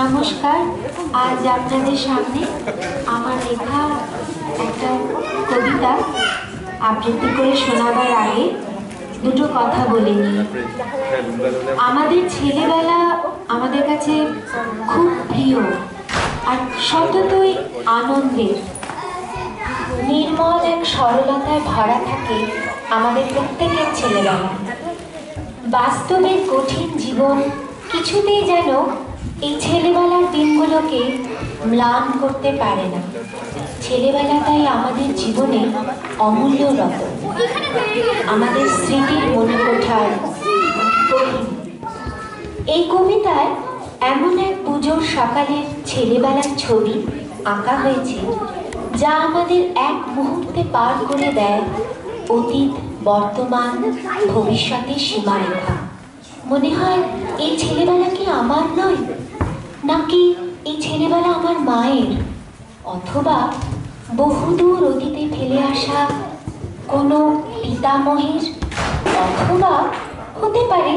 নমস্কার। আজ আপনাদের সামনে আমার লেখা একটা কবিতা আবৃত্তি করে শোনাবার আগে দুটো কথা বলে নিই। আমাদের ছেলেবেলা আমাদের কাছে খুব প্রিয় আর সততই আনন্দের। নির্মল এক সরলতায় ভরা থাকে আমাদের প্রত্যেকের ছেলেবেলা। বাস্তবের কঠিন জীবন কিছুতেই যেন এই ছেলেবেলার দিনগুলোকে ম্লান করতে পারে না। ছেলেবেলা তাই আমাদের জীবনে অমূল্য রতন, আমাদের স্মৃতির মনোকোঠার। এই কবিতায় এমন এক পুজোর সকালের ছেলেবেলার ছবি আঁকা হয়েছে যা আমাদের এক মুহূর্তে পার করে দেয় অতীত, বর্তমান, ভবিষ্যতের সীমারেখা। মনে হয় এই ছেলেবেলা কি আমার নয়, নাকি এই ছেলেবেলা আমার মায়ের, অথবা বহুদূর অতীতে ফেলে আসা কোনো পিতামহের, অথবা হতে পারে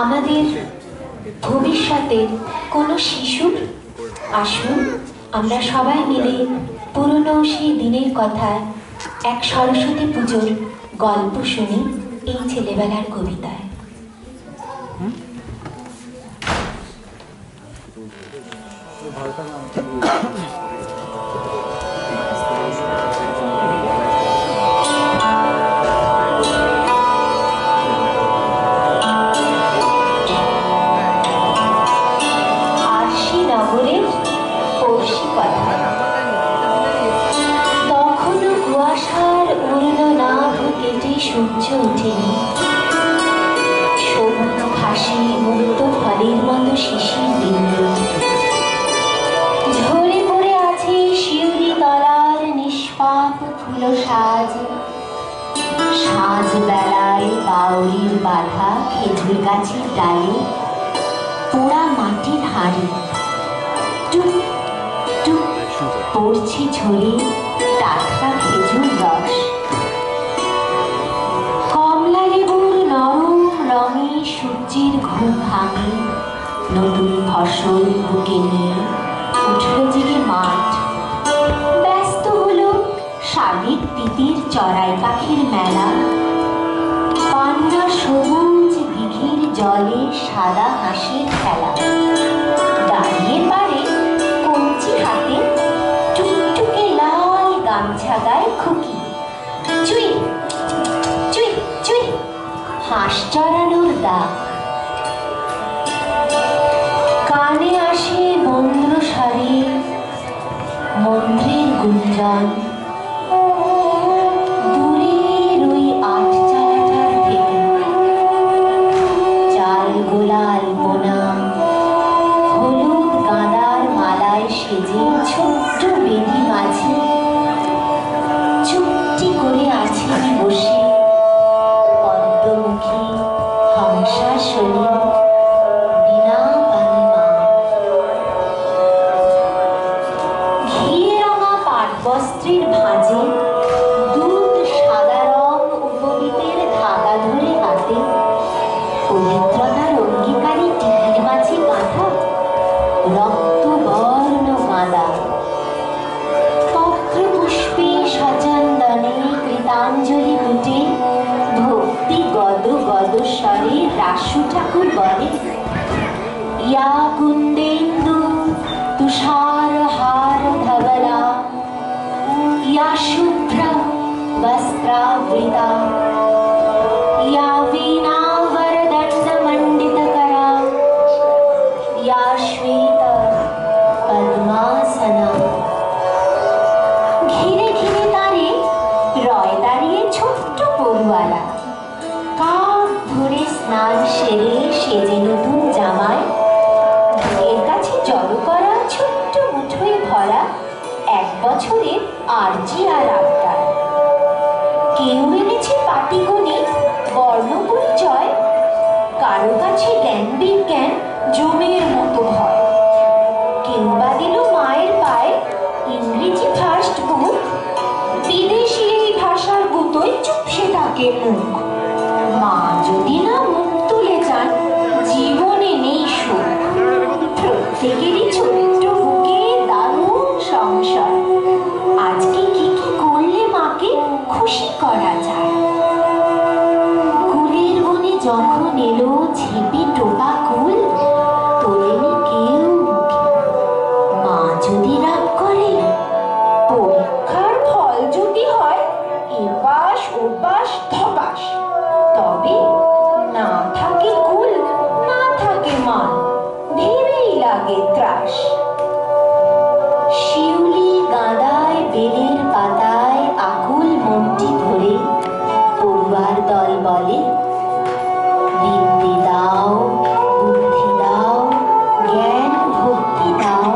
আমাদের ভবিষ্যতের কোনো শিশুর। আসুন আমরা সবাই মিলে পুরনো সেই দিনের কথায় এক সরস্বতী পুজোর গল্প শুনি এই ছেলেবেলার কবিতায়। সূর্য ওঠেনি, সবুজ ঘাসে মুক্ত ফলের মতো শিশির বিন্দু ঝরে পড়ে আছে শিউলি তলার নিষ্পাপ ফুল সাজ। সাজ বেলায় বাউরির বাধা খেজুর গাছের ডালে পোড়া মাটির হাঁড়ি টুক টুক পড়ছে ঝরে টাটকা খেজুর রস। সূর্যের ঘুম ভাঙে, নতুন ফসল বুকে নিয়ে উঠল জেগে মাঠ। ব্যস্ত হলো শালিক পিতির চড়াই পাখির মেলা। পান্না সবুজ দিঘির জলে সাদা হাঁসের খেলা। দাঁড়িয়ে পারে কঞ্চি হাতে টুকটুকে লাল গামছা গায়ে খুকি। চুই চুই চুই হাঁস চড়ানোর ডাক। কানে আসে মন্দ্র সারি মন্ত্রের গুঞ্জন। দূরের ওই আট চালাটার থেকে চাল গোলাল বোনা হলুদ গাঁদার মালায় সেজে ছোট্ট বেদি মাঝি চুপটি করে আছে বসে পদ্মমুখী হংসাসনী বিনা পানি মা। ঘিয়ে রঙা পাট বস্ত্রের ভাঁজে দুধ সাদা রং উপবীতের ধাগা ধরে হাতে পবিত্রতার অঙ্গীকারী টিকির মাঝে গাঁথা রক্ত বর্ণ গাঁদা। পত্র পুষ্পে সচন্দনে কৃতাঞ্জলি দুটে ভক্তি গদ গদ স্বরে রাসু ঠাকুর বলে, ইয়া কুন্দেন্দু তুষার হার ধবলা, ইয়া শুভ্র বস্ত্রাবৃতা, ইয়া বীণা বরদণ্ড মণ্ডিত করা, ইয়া শ্বেত পদ্মাসনা। ঘিরে ঘিরে তারে রয় দাঁড়িয়ে ছোট্ট পড়ুয়ালা। কাক ধরে স্নান সেরে সেজে নতুন জামায় এর কাছে জড়ো করা ছোট্ট মুঠোয় ভরা এক বছরের আরজি আর আবদার। কেউ এনেছে পাটিগণিত বর্ণ পরিচয়, কারো কাছে জ্ঞান বিজ্ঞান জমের মতো ভয়। কেউ বা দিল মায়ের পায়ে ইংরেজি ফার্স্ট বুক, বিদেশি এই ভাষার গুতোয় চুপসে থাকে মুখ। মা যদি না মুখ তুলে যান জীবনে নেই সুখ। প্রত্যেক লাগে ত্রাস। শিউলি গাঁদায় বেলের পাতায় আকুল মনটি ভরে পড়ুয়ার দল বলে, বিদ্যে দাও, বুদ্ধি দাও, জ্ঞান ভক্তি দাও,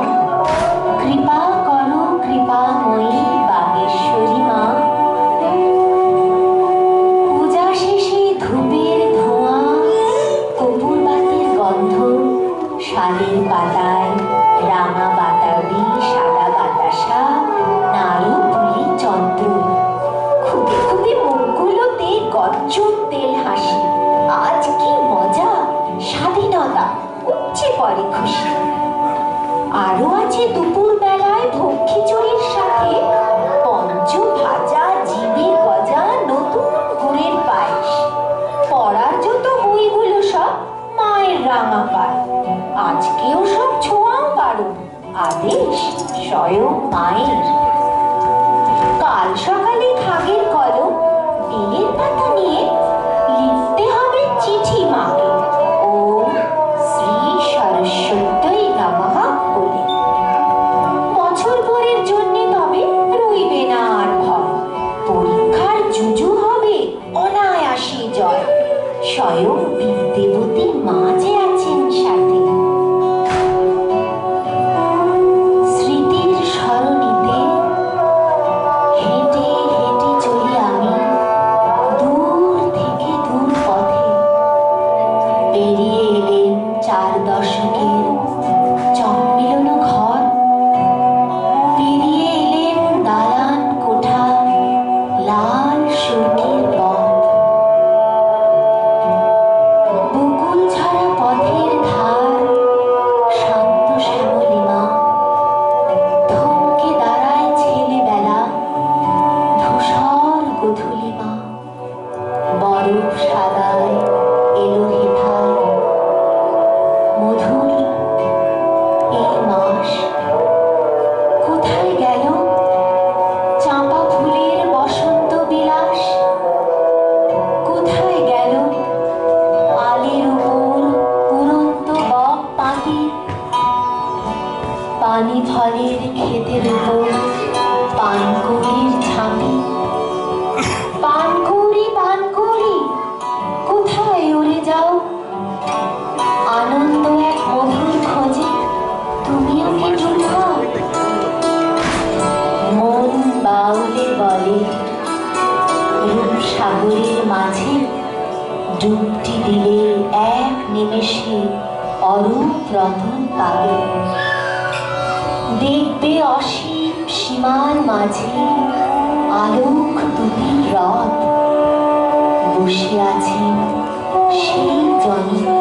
কৃপা করো কৃপাময়ী বাগেশ্বরী মা। পূজা শেষে ধূপের ধোঁয়া, কপুর বাতির গন্ধ, শালের পাতায় রাঙা বাতাবি, সাদা বাতাসা, নাড়ু পুলি চন্দ্র, খুদে খুদে মুখগুলোতে গর্জন তেল হাসি। আজ কি মজা, স্বাধীনতা, উপচে পড়ে খুশি। আরো আছে দুপুর বেলায় ভোগ খিচুড়ির সাথে পঞ্চ ভাজা, জিবে গজা, নতুন গুড়ের পায়েস। পড়ার যত বইগুলো সব মায়ের রাঙা পায়। আজকেও সব ছোঁয়াও পারো, আদেশ স্বয়ং মায়ের। কাল সকালে খাগের কলম, বেলের পাতা নিয়ে লিখতে হবে চিঠি মাকে, ওম শ্রী সরস্বত্যই নমঃ বলে। বছর পরের জন্য তবে রইবে না আর ভয়, পরীক্ষার জুজু হবে অনায়াসে জয়। স্বয়ং বিদ্যেবতী মা যে আছেন সাথে। স্মৃতির সরণিতে হেঁটে হেঁটে চলি আমি দূর থেকে দূর পথে। পেরিয়ে এলেন 4 দশকের চম্মিলনো ঘর, পেরিয়ে এলেন দালান কোঠা, লাল সুরকির পথ। বকুল ঝরা পথের ধার, শান্ত শ্যামলিমা, থমকে দাঁড়ায় ছেলেবেলা, ধূসর গধূলিমা। বরফ সাদায় এলো হেথায়, মধুর এই মাস। কোথায় গেল চাঁপা ফুলের বসন্ত বিলাস? কোথায় গেল আলের উপর উড়ন্ত বক পাখি? পানি ফলের ক্ষেতের উপর পানকৌড়ির ঝাঁপি। পানকৌড়ি পানকৌড়ি কোথায় উড়ে যাও? আনন্দ এক মধুর খোঁজে তুমিও কি ঢুকাও? মন বাউলে বলে, রূপসাগরের মাঝে ডুবটি দিলে এক নিমেষে অরূপ রতন পাবে। দেখবে অসীম সীমার মাঝে আলোক দুটি রথ, বসে আছেন সেই জননী